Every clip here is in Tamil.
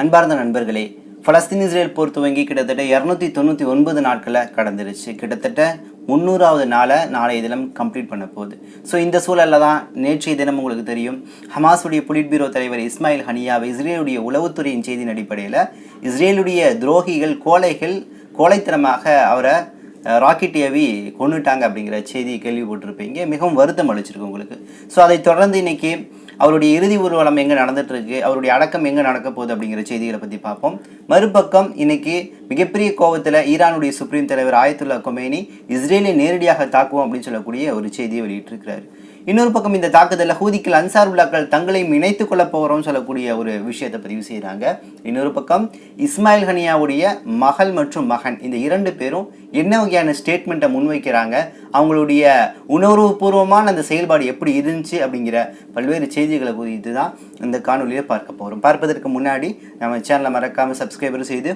அன்பார்ந்த நண்பர்களே, பலஸ்தீன் இஸ்ரேல் போர் துவங்கி கிட்டத்தட்ட 299 நாட்களை கடந்துருச்சு. கிட்டத்தட்ட 300வது நாளை நாளைய தினம் கம்ப்ளீட் பண்ண போகுது. ஸோ இந்த சூழலில் தான் நேற்றைய தினம் உங்களுக்கு தெரியும், ஹமாஸுடைய பொலிட் பியூரோ தலைவர் இஸ்மாயில் ஹனியாவை இஸ்ரேலுடைய உளவுத்துறையின் செய்தியின் அடிப்படையில் இஸ்ரேலுடைய துரோகிகள் கோழைத்தனமாக அவரை ராக்கெட் ஏவி கொண்டுட்டாங்க அப்படிங்கிற செய்தியை கேள்விப்பட்டிருப்பீங்க. மிகவும் வருத்தம் அளிச்சிருக்கு உங்களுக்கு. ஸோ அதை தொடர்ந்து இன்னைக்கு அவருடைய இறுதி ஊர்வலம் எங்கே நடந்துட்டு இருக்கு, அவருடைய அடக்கம் எங்கே நடக்க போகுது அப்படிங்கிற செய்திகளை பற்றி பார்ப்போம். மறுபக்கம் இன்னைக்கு மிகப்பெரிய கோபத்தில் ஈரானுடைய சுப்ரீம் தலைவர் ஆயத்துல்லா கொமேனி இஸ்ரேலை நேரடியாக தாக்குவோம் அப்படின்னு சொல்லக்கூடிய ஒரு செய்தியை வெளியிட்டிருக்கிறார். இன்னொரு பக்கம் இந்த தாக்குதலில் ஹூதிக்கள் அன்சாருல்லாக்கள் தங்களையும் இணைத்துக் கொள்ள போகிறோம்னு சொல்லக்கூடிய ஒரு விஷயத்தை பதிவு செய்கிறாங்க. இன்னொரு பக்கம் இஸ்மாயில் ஹனியாவுடைய மகள் மற்றும் மகன் இந்த இரண்டு பேரும் என்ன வகையான ஸ்டேட்மெண்ட்டை முன்வைக்கிறாங்க, அவங்களுடைய உணர்வுபூர்வமான அந்த செயல்பாடு எப்படி இருந்துச்சு அப்படிங்கிற பல்வேறு செய்திகளை குறித்து தான் இந்த காணொலியில் பார்க்க போகிறோம். பார்ப்பதற்கு முன்னாடி நம்ம சேனலை மறக்காமல் சப்ஸ்கிரைபர் செய்து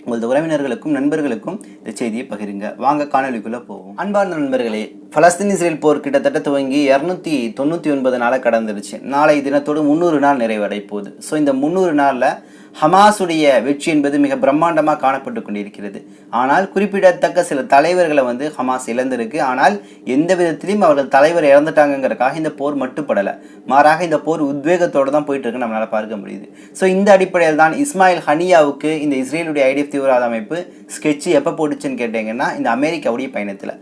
உங்களது உறவினர்களுக்கும் நண்பர்களுக்கும் இந்த செய்தியை பகிருங்க. வாங்க காணொலிக்குள்ளே போவோம். அன்பார்ந்த நண்பர்களே, பலஸ்தீன் இஸ்ரேல் போர் கிட்டத்தட்ட துவங்கி 299 நாளை கடந்துருச்சு. நாளை தினத்தோடு 300 நாள் நிறைவடை போகுது. ஸோ இந்த 300 நாளில் ஹமாஸுடைய வெற்றி என்பது மிக பிரம்மாண்டமாக காணப்பட்டு கொண்டிருக்கிறது. ஆனால் குறிப்பிடத்தக்க சில தலைவர்களை ஹமாஸ் இழந்திருக்கு. ஆனால் எந்த விதத்திலையும் அவர்கள் தலைவர் இறந்துட்டாங்கிறதுக்காக இந்த போர் மட்டுப்படலை. மாறாக இந்த போர் உத்வேகத்தோடு தான் போயிட்டு இருக்கு, நம்மளால பார்க்க முடியுது. ஸோ இந்த அடிப்படையில் தான் இஸ்மாயில் ஹனியாவுக்கு இந்த இஸ்ரேலுடைய ஐடிஎஃப் தீவிரவாத அமைப்பு ஸ்கெட்ச் எப்போ போட்டுச்சுன்னு கேட்டீங்கன்னா, இந்த அமெரிக்காவுடைய பயணத்தில்.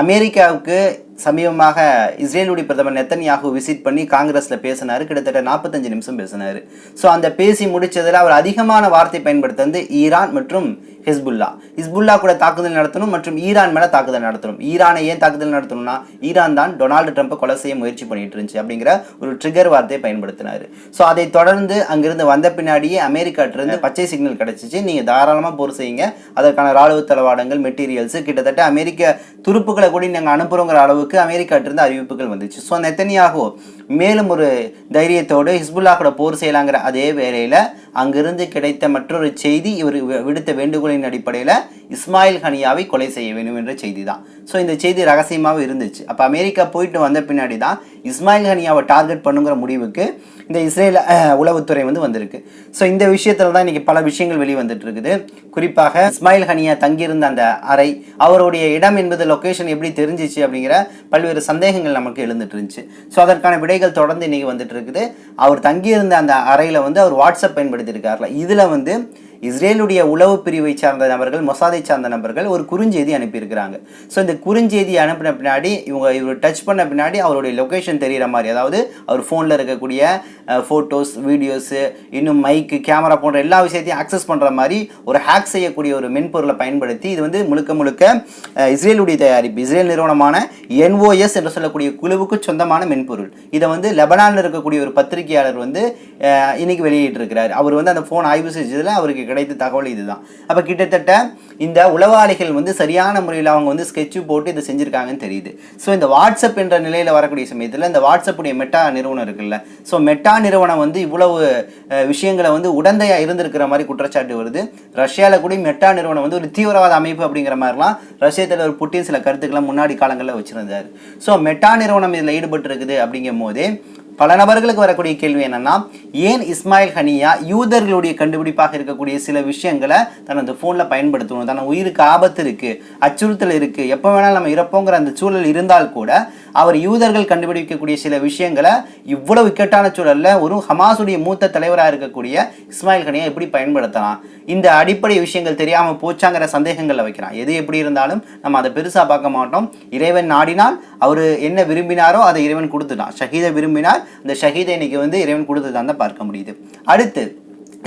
அமெரிக்காவுக்கு சமீபமாக இஸ்ரேலுடைய பிரதமர் நெத்தன்யாகு விசிட் பண்ணி காங்கிரஸில் பேசினார். கிட்டத்தட்ட 45 நிமிஷம் பேசினார். ஸோ அந்த பேசி முடித்ததில் அவர் அதிகமான வார்த்தை பயன்படுத்தி ஈரான் மற்றும் ஹிஸ்புல்லா கூட தாக்குதல் நடத்தணும் மற்றும் ஈரான் மேலே தாக்குதல் நடத்தணும். ஈரானை ஏன் தாக்குதல் நடத்தணும்னா, ஈரான் தான் டொனால்டு ட்ரம்ப்பை கொலை செய்ய முயற்சி பண்ணிட்டு இருந்துச்சு அப்படிங்கிற ஒரு ட்ரிகர் வார்த்தையை பயன்படுத்தினார். ஸோ அதை தொடர்ந்து அங்கிருந்து வந்த பின்னாடியே அமெரிக்காட்டிலிருந்து பச்சை சிக்னல் கிடைச்சிச்சு, நீங்கள் தாராளமாக போர் செய்யுங்க, அதற்கான ராணுவ தளவாடங்கள் மெட்டீரியல்ஸ் கிட்டத்தட்ட அமெரிக்க துருப்புக்களை கூட நாங்கள் அனுப்புகிறோங்கிற அளவுக்கு அமெரிக்காட்டிலிருந்து அறிவிப்புகள் வந்துச்சு. ஸோ நெத்தன்யாகு மேலும் ஒரு தைரியத்தோடு ஹிஸ்புல்லா கூட போர் செய்யலாங்கிற அதே வேளையில் அங்கிருந்து கிடைத்த மற்றொரு செய்தி, இவர் விடுத்த வேண்டுகோளின் அடிப்படையில் இஸ்மாயில் ஹனியாவை கொலை செய்ய வேண்டும் என்ற செய்தி தான். ஸோ இந்த செய்தி ரகசியமாகவும் இருந்துச்சு. அப்போ அமெரிக்கா போயிட்டு வந்த பின்னாடி தான் இஸ்மாயில் ஹனியாவை டார்கெட் பண்ணுங்கிற முடிவுக்கு இந்த இஸ்ரேல் உளவுத்துறை வந்திருக்கு. ஸோ இந்த விஷயத்தில் தான் இன்றைக்கி பல விஷயங்கள் வெளிவந்துட்டு இருக்குது. குறிப்பாக இஸ்மாயில் ஹனியா தங்கியிருந்த அந்த அறை, அவருடைய இடம் என்பது லொக்கேஷன் எப்படி தெரிஞ்சிச்சு அப்படிங்கிற பல்வேறு சந்தேகங்கள் நமக்கு எழுந்துட்டு இருந்துச்சு. ஸோ அதற்கான விடைகள் தொடர்ந்து இன்றைக்கி வந்துட்டு இருக்குது. அவர் தங்கியிருந்த அந்த அறையில் அவர் வாட்ஸ்அப் பயன்படுத்தியிருக்காருல, இதில் இஸ்ரேலுடைய உளவு பிரிவை சார்ந்த நபர்கள், மொசாதை சார்ந்த நபர்கள் ஒரு குறுஞ்செய்தி அனுப்பியிருக்கிறாங்க. ஸோ இந்த குறுஞ்செய்தி அனுப்பின பின்னாடி இவர் டச் பண்ண பின்னாடி அவருடைய லொக்கேஷன் தெரிகிற மாதிரி, அதாவது அவர் ஃபோனில் இருக்கக்கூடிய ஃபோட்டோஸ், வீடியோஸு, இன்னும் மைக்கு, கேமரா போன்ற எல்லா விஷயத்தையும் ஆக்சஸ் பண்ணுற மாதிரி ஒரு ஹேக் செய்யக்கூடிய ஒரு மென்பொருளை பயன்படுத்தி, இது முழுக்க இஸ்ரேலுடைய தயாரிப்பு, இஸ்ரேல் நிறுவனமான NOS என்று சொல்லக்கூடிய குழுவுக்கு சொந்தமான மென்பொருள். இதை லெபனானில் இருக்கக்கூடிய ஒரு பத்திரிகையாளர் இன்னைக்கு வெளியிட்டிருக்கிறார். அவர் அந்த ஃபோன் ஆய்வு செஞ்சதில் அவருக்கு கிடைத்த தகவல் இதுதான். அப்போ கிட்டத்தட்ட இந்த உளவாளிகள் சரியான முறையில் அவங்க ஸ்கெட்சு போட்டு இதை செஞ்சுருக்காங்கன்னு தெரியுது. ஸோ இந்த வாட்ஸ்அப் என்ற நிலையில் வரக்கூடிய சமயத்தில் இந்த வாட்ஸ்அப்புடைய மெட்டா நிறுவனம் இருக்குல்ல, ஸோ மெட்டா நிறுவனம் இவ்வளவு விஷயங்களை உடந்தையாக இருந்திருக்கிற மாதிரி குற்றச்சாட்டு வருது. ரஷ்யாவில் கூட மெட்டா நிறுவனம் ஒரு தீவிரவாத அமைப்பு அப்படிங்கிற மாதிரிலாம் ரஷ்ய தலைவர் புட்டின் சில கருத்துக்களை முன்னாடி காலங்களில் வச்சுருந்தார். ஸோ மெட்டா நிறுவனம் இதில் ஈடுபட்டு இருக்குது அப்படிங்கும் போதே பல நபர்களுக்கு வரக்கூடிய கேள்வி என்னன்னா, ஏன் இஸ்மாயில் ஹனியா யூதர்களுடைய கண்டுபிடிப்பாக இருக்கக்கூடிய சில விஷயங்களை தனது ஃபோனில் பயன்படுத்தணும்? தன உயிருக்கு ஆபத்து இருக்கு, அச்சுறுத்தல் இருக்கு, எப்போ வேணாலும் நம்ம இறப்போங்கிற அந்த சூழல் இருந்தால் கூட அவர் யூதர்கள் கண்டுபிடிக்கக்கூடிய சில விஷயங்களை இவ்வளவு இக்கட்டான சூழல்ல ஒரு ஹமாஸுடைய மூத்த தலைவராக இருக்கக்கூடிய இஸ்மாயில் ஹனியா எப்படி பயன்படுத்தலாம்? இந்த அடிப்படை விஷயங்கள் தெரியாமல் போச்சாங்கிற சந்தேகங்களை வைக்கிறான். எது எப்படி இருந்தாலும் நம்ம அதை பெருசாக பார்க்க மாட்டோம். இறைவன் நாடினால் அவர் என்ன விரும்பினாரோ அதை இறைவன் கொடுத்துட்டான். ஷஹீதை விரும்பினால் அந்த ஷஹீதை இன்னைக்கு இறைவன் கொடுத்துதான் தான் பார்க்க முடியுது. அடுத்து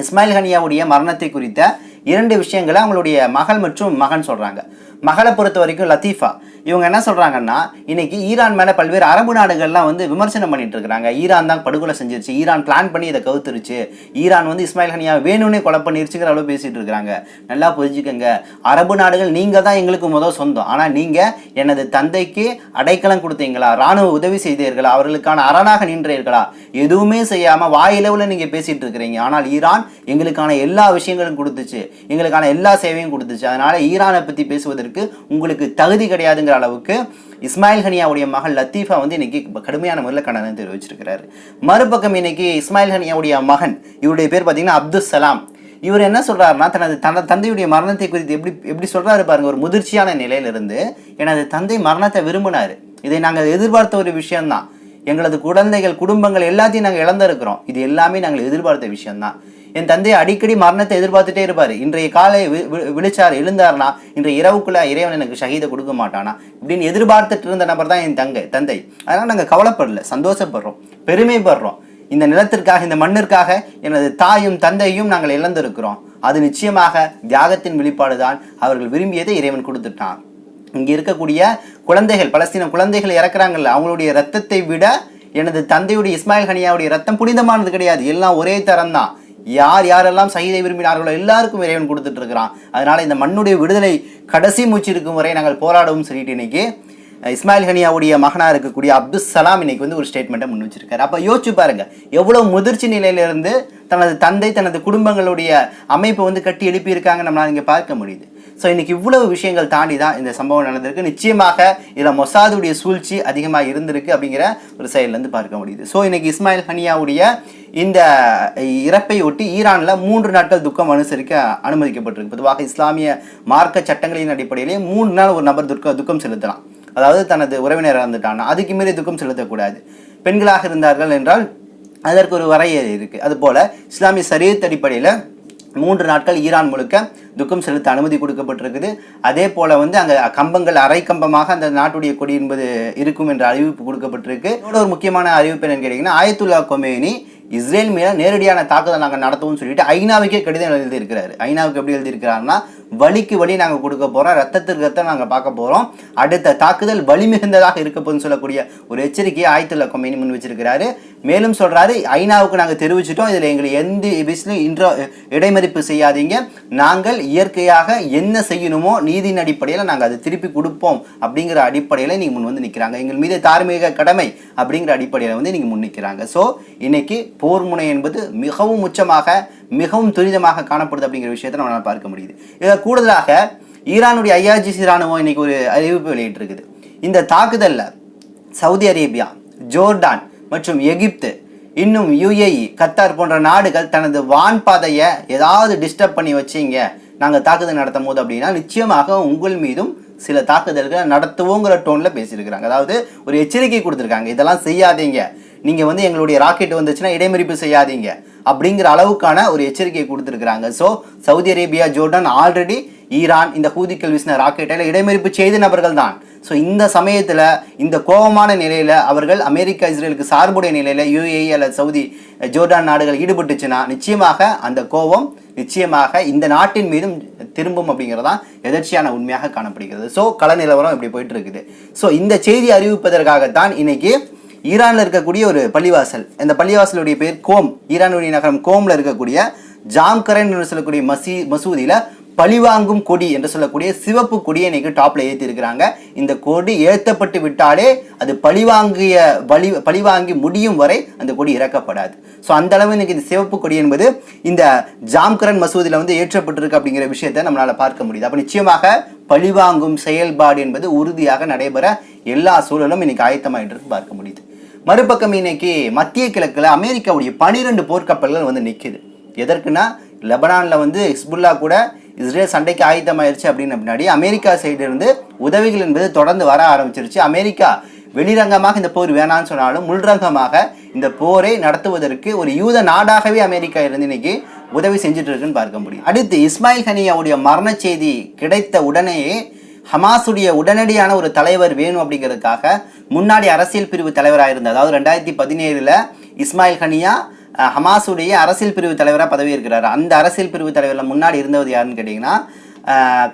இஸ்மாயில் ஹனியாவுடைய மரணத்தை குறித்த 2 விஷயங்களை அவங்களுடைய மகள் மற்றும் மகன் சொல்றாங்க. மகளை பொறுத்த வரைக்கும் லத்தீஃபா இவங்க என்ன சொல்றாங்கன்னா, இன்னைக்கு ஈரான் மேல பல்வேறு அரபு நாடுகள்லாம் விமர்சனம் பண்ணிட்டு இருக்கிறாங்க. ஈரான் தான் படுகொலை செஞ்சிருச்சு, ஈரான் பிளான் பண்ணி இதை கவுத்துருச்சு, ஈரான் இஸ்மாயில் ஹனியா வேணும்னே கொலை பண்ணிருச்சுங்கிற அளவு பேசிட்டு இருக்கிறாங்க. நல்லா புரிஞ்சுக்கங்க, அரபு நாடுகள் நீங்க தான் எங்களுக்கு முதல் சொந்தம். ஆனா நீங்க எனது தந்தைக்கு அடைக்கலம் கொடுத்தீங்களா, ராணுவ உதவி செய்தீர்களா, அவர்களுக்கான அரணாக நின்றீர்களா? எதுவுமே செய்யாம வாயிலவுல நீங்க பேசிட்டு இருக்கிறீங்க. ஆனால் ஈரான் எங்களுக்கான எல்லா விஷயங்களும் கொடுத்துச்சு, எங்களுக்கான எல்லா சேவையும் கொடுத்துச்சு. அதனால ஈரானை பத்தி பேசுவதற்கு உங்களுக்கு தகுதி கிடையாதுங்கிற அளவுக்கு இஸ்மாயில் ஹனியாவுடைய மகள் லத்தீஃபா இன்னைக்கு கடுமையான முறையில் கண்டனம் தெரிவிச்சிருக்கிறாரு. மறுபக்கம் இன்னைக்கு இஸ்மாயில் ஹனியாவுடைய மகன், இவருடைய பேர் பார்த்தீங்கன்னா அப்துல் சலாம், இவர் என்ன சொல்றாருன்னா தனது தந்தையுடைய மரணத்தை குறித்து எப்படி சொல்றாரு பாருங்க. ஒரு முதிர்ச்சியான நிலையிலிருந்து எனது தந்தை மரணத்தை விரும்பினாரு, இதை நாங்கள் எதிர்பார்த்த ஒரு விஷயம்தான், எங்களது குழந்தைகள் குடும்பங்கள் எல்லாத்தையும் நாங்கள் இழந்திருக்கிறோம், இது எல்லாமே நாங்கள் எதிர்பார்த்த விஷயம்தான். என் தந்தை அடிக்கடி மரணத்தை எதிர்பார்த்துட்டே இருப்பாரு. இன்றைய காலை விழிச்சார் எழுந்தாருனா இன்றைய இரவுக்குள்ள இறைவன் எனக்கு ஷஹீதை கொடுக்க மாட்டானா இப்படின்னு எதிர்பார்த்துட்டு இருந்த நபர் தான் என் தந்தை. அதனால நாங்கள் கவலைப்படல, சந்தோஷப்படுறோம், பெருமைப்படுறோம். இந்த நிலத்திற்காக, இந்த மண்ணிற்காக எனது தாயும் தந்தையும் நாங்கள் இழந்திருக்கிறோம். அது நிச்சயமாக தியாகத்தின் வெளிப்பாடுதான். அவர்கள் விரும்பியதை இறைவன் கொடுத்துட்டான். இங்க இருக்கக்கூடிய குழந்தைகள், பலஸ்தீன குழந்தைகள் இறக்குறாங்கல்ல, அவங்களுடைய ரத்தத்தை விட எனது தந்தையுடைய இஸ்மாயில் ஹனியாவுடைய ரத்தம் புனிதமானது கிடையாது. எல்லாம் ஒரே தரம் தான். யாரெல்லாம் ஷஹீதை விரும்பினார்களோ எல்லாருக்கும் இறைவன் கொடுத்துட்டு இருக்கிறான். அதனால இந்த மண்ணுடைய விடுதலை கடைசி மூச்சு இருக்கும் வரை நாங்கள் போராடவும் சொல்லிட்டு இன்னைக்கு இஸ்மாயில் ஹனியாவுடைய மகனா இருக்கக்கூடிய அப்துல் சலாம் இன்னைக்கு வந்து ஒரு ஸ்டேட்மெண்ட்டை முன் வச்சிருக்காரு. அப்ப யோசிச்சு பாருங்க, எவ்வளவு முதிர்ச்சி நிலையிலிருந்து தனது தந்தை தனது குடும்பங்களுடைய அமைப்பை வந்து கட்டி எழுப்பி இருக்காங்க நம்மளால இங்க பார்க்க முடியுது. ஸோ இன்னைக்கு இவ்வளவு விஷயங்கள் தாண்டி தான் இந்த சம்பவம் நடந்திருக்கு. நிச்சயமாக இதில் மொசாதுடைய சூழ்ச்சி அதிகமாக இருந்திருக்கு அப்படிங்கிற ஒரு செயல்லேருந்து பார்க்க முடியுது. ஸோ இன்னைக்கு இஸ்மாயில் ஹனியாவுடைய இந்த இறப்பை ஒட்டி ஈரானில் 3 நாட்கள் துக்கம் அனுசரிக்க அனுமதிக்கப்பட்டிருக்கு. பொதுவாக இஸ்லாமிய மார்க்க சட்டங்களின் அடிப்படையிலே 3 நாள் ஒரு நபர் துக்கம் செலுத்தலாம். அதாவது தனது உறவினர் இறந்துட்டான்னா அதுக்கு மீறி துக்கம் செலுத்தக்கூடாது. பெண்களாக இருந்தார்கள் என்றால் அதற்கு ஒரு வரையறை இருக்கு. அதுபோல இஸ்லாமிய ஷரியத் அடிப்படையில் 3 நாட்கள் ஈரான் முழுக்க துக்கம் செலுத்த அனுமதி கொடுக்கப்பட்டிருக்குது. அதே போல வந்து அங்கே கம்பங்கள் அரை கம்பமாக அந்த நாட்டுடைய கொடி என்பது இருக்கும் என்ற அறிவிப்பு கொடுக்கப்பட்டிருக்கு. ஒரு முக்கியமான அறிவிப்பு என்னன்னு கேட்டீங்கன்னா, ஆயத்துல்லா கொமேனி இஸ்ரேல் மேல நேரடியான தாக்குதல் நாங்கள் நடத்துவோம்னு சொல்லிட்டு ஐநாவுக்கே கடிதம் எழுதியிருக்கிறாரு. ஐநாவுக்கு எப்படி எழுதியிருக்கிறாருன்னா, வலிக்கு வலி நாங்கள் கொடுக்க போறோம், ரத்தத்திற்கு ரத்தம் நாங்கள் பார்க்க போறோம், அடுத்த தாக்குதல் வலி மிகுந்ததாக இருக்க போதுன்னு சொல்லக்கூடிய ஒரு எச்சரிக்கையை ஆயத்துல்லா கொமேனி முன் வச்சிருக்கிறாரு. மேலும் சொல்றாரு, ஐநாவுக்கு நாங்கள் தெரிவிச்சிட்டோம், இதுல எங்களை எந்த விஷயம் இடைமறிப்பு செய்யாதீங்க, நாங்கள் இயற்கையாக என்ன செய்யணுமோ நீதியின் அடிப்படையில் நாங்கள் அதை திருப்பி கொடுப்போம் அப்படிங்கிற அடிப்படையில் நீங்க முன் வந்து நிற்கிறாங்க. எங்கள் மீது தார்மீக கடமை அப்படிங்கிற அடிப்படையில் வந்து நீங்க முன் நிற்கிறாங்க. ஸோ இன்னைக்கு போர் முனை என்பது மிகவும் உச்சமாக மிகவும் துரிதமாக காணப்படுது அப்படிங்கிற விஷயத்தை நம்மளால பார்க்க முடியுது. இதில் கூடுதலாக ஈரானுடைய IRGC ராணுவம் இன்னைக்கு ஒரு அறிவிப்பு வெளியிட்டிருக்குது. இந்த தாக்குதல்ல சவுதி அரேபியா, ஜோர்டான் மற்றும் எகிப்து, இன்னும் UAE, கத்தார் போன்ற நாடுகள் தனது வான்பாதையை ஏதாவது டிஸ்டர்ப் பண்ணி வச்சிங்க நாங்கள் தாக்குதல் நடத்தும் போது அப்படின்னா நிச்சயமாக உங்கள் மீதும் சில தாக்குதல்களை நடத்துவோங்கிற டோனில் பேசியிருக்கிறாங்க. அதாவது ஒரு எச்சரிக்கை கொடுத்துருக்காங்க, இதெல்லாம் செய்யாதீங்க, நீங்கள் வந்து எங்களுடைய ராக்கெட் வந்துச்சுன்னா இடைமறிப்பு செய்யாதீங்க அப்படிங்கிற அளவுக்கான ஒரு எச்சரிக்கை கொடுத்துருக்குறாங்க. So Saudi Arabia, Jordan already Iran இந்த ஹூதிக்கள் வீசின ராக்கெட்டில் இடைமறிப்பு செய்த நபர்கள் தான். ஸோ இந்த சமயத்தில் இந்த கோபமான நிலையில் அவர்கள் அமெரிக்கா இஸ்ரேலுக்கு சார்புடைய நிலையில் UAE அல்லது சவுதி ஜோர்டான் நாடுகள் ஈடுபட்டுச்சுன்னா நிச்சயமாக அந்த கோபம் நிச்சயமாக இந்த நாட்டின் மீதும் திரும்பும் அப்படிங்கிறதான் எதர்ச்சியான உண்மையாக காணப்படுகிறது. ஸோ கள நிலவரம் இப்படி போயிட்டு இருக்குது. ஸோ இந்த செய்தி அறிவிப்பதற்காகத்தான் இன்னைக்கு ஈரானில் இருக்கக்கூடிய ஒரு பள்ளிவாசல், இந்த பள்ளிவாசலுடைய பேர் கோம், ஈரானுடைய நகரம் கோம்ல இருக்கக்கூடிய ஜாம்கரன் என்று சொல்லக்கூடிய மசூதியில பழிவாங்கும் கொடி என்று சொல்லக்கூடிய சிவப்பு கொடியை இன்னைக்கு டாப்ல ஏற்றி இருக்கிறாங்க. இந்த கொடி ஏற்றப்பட்டு விட்டாலே அது பழிவாங்கி முடியும் வரை அந்த கொடி இறக்கப்படாது. ஸோ அந்த அளவு இன்னைக்கு இந்த சிவப்பு கொடி என்பது இந்த ஜாம்கரன் மசூதியில வந்து ஏற்றப்பட்டிருக்கு அப்படிங்கிற விஷயத்தை நம்மளால பார்க்க முடியுது. அப்ப நிச்சயமாக பழிவாங்கும் செயல்பாடு என்பது உறுதியாக நடைபெற எல்லா சூழலும் இன்னைக்கு ஆயத்தமாயிட்டு பார்க்க முடியுது. மறுபக்கம் இன்னைக்கு மத்திய கிழக்குல அமெரிக்காவுடைய 12 போர்க்கப்பல்கள் வந்து நிற்குது. எதற்குன்னா, லெபனான்ல வந்து ஹிஸ்புல்லா கூட இஸ்ரேல் சண்டைக்கு ஆயத்தமாயிருச்சு அப்படின்னு பின்னாடி அமெரிக்கா சைடு இருந்து உதவிகள் என்பது தொடர்ந்து வர ஆரம்பிச்சிருச்சு. அமெரிக்கா வெளிரங்கமாக இந்த போர் வேணான்னு சொன்னாலும் உள்ரங்கமாக இந்த போரை நடத்துவதற்கு ஒரு யூத நாடாகவே அமெரிக்கா இருந்து இன்னைக்கு உதவி செஞ்சுட்டு இருக்குன்னு பார்க்க முடியும். அடுத்து இஸ்மாயில் ஹனியாவுடைய மரண செய்தி கிடைத்த உடனேயே ஹமாஸுடைய உடனடியான ஒரு தலைவர் வேணும் அப்படிங்கிறதுக்காக முன்னாடி அரசியல் பிரிவு தலைவராக இருந்த, அதாவது 2017 இஸ்மாயில் ஹனியா ஹமாஸுடைய அரசியல் பிரிவு தலைவராக பதவி இருக்கிறார். அந்த அரசியல் பிரிவு தலைவரில் முன்னாடி இருந்தவர் யாருன்னு கேட்டிங்கன்னா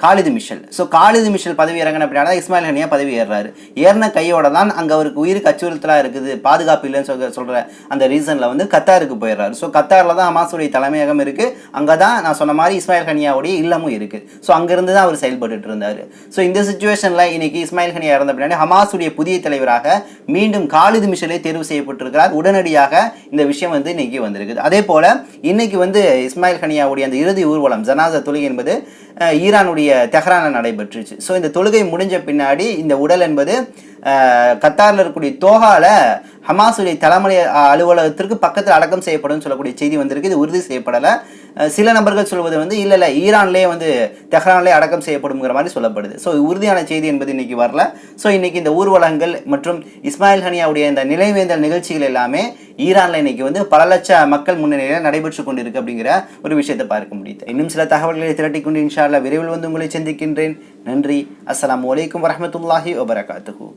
காலிது மிஷல். ஸோ காலிது மிஷல் பதவி இறங்கின அப்படின்னா இஸ்மாயில் ஹனியா பதவி ஏறுறாரு. ஏறின கையோட தான் அங்கே அவருக்கு உயிருக்கு அச்சுறுத்தலாக இருக்குது, பாதுகாப்பு இல்லைன்னு சொல்கிற அந்த ரீசனில் வந்து கத்தாருக்கு போயிடுறாரு. ஸோ கத்தாரில் தான் ஹமாஸுடைய தலைமையகம் இருக்குது. அங்கே தான் நான் சொன்ன மாதிரி இஸ்மாயில் ஹனியாவுடைய இல்லமும் இருக்குது. ஸோ அங்கேருந்து தான் அவர் செயல்பட்டு இருந்தார். ஸோ இந்த சுச்சுவேஷனில் இன்னைக்கு இஸ்மாயில் ஹனியா இறந்த பின்னாடி ஹமாஸுடைய புதிய தலைவராக மீண்டும் காலிது மிஷலே தேர்வு செய்யப்பட்டிருக்கிறார். உடனடியாக இந்த விஷயம் வந்து இன்னைக்கு வந்திருக்குது. அதே போல் இன்னைக்கு வந்து இஸ்மாயில் ஹனியாவுடைய அந்த இறுதி ஊர்வலம் ஜனாசா தொழுகை என்பது ஈரானுடைய தெஹ்ரானில் நடைபெற்றுச்சு. ஸோ இந்த தொழுகை முடிஞ்ச பின்னாடி இந்த உடல் என்பது கத்தாரில் இருக்கக்கூடிய தோஹால ஹமாஸுடைய தலைமை அலுவலகத்திற்கு பக்கத்தில் அடக்கம் செய்யப்படும் சொல்லக்கூடிய செய்தி வந்திருக்கு. இது உறுதி செய்யப்படலை. சில நபர்கள் சொல்வது வந்து இல்லை ஈரான்லேயே வந்து தெஹ்ரான்லேயே அடக்கம் செய்யப்படுங்கிற மாதிரி சொல்லப்படுது. ஸோ உறுதியான செய்தி என்பது இன்னைக்கு வரல. ஸோ இன்னைக்கு இந்த ஊர்வலங்கள் மற்றும் இஸ்மாயில் ஹனியாவுடைய இந்த நினைவேந்தல் நிகழ்ச்சிகள் எல்லாமே ஈரான்ல இன்னைக்கு வந்து பல லட்ச மக்கள் முன்னிலையில் நடைபெற்று கொண்டிருக்கு அப்படிங்கிற ஒரு விஷயத்தை பார்க்க முடியுது. இன்னும் சில தகவல்களை திரட்டிக் கொண்டு இன்ஷா அல்லாஹ் விரைவில் வந்து உங்களை சந்திக்கின்றேன். நன்றி. அஸ்ஸலாமு அலைக்கும் வரஹ்மத்துல்லாஹி வபரகாத்துஹு.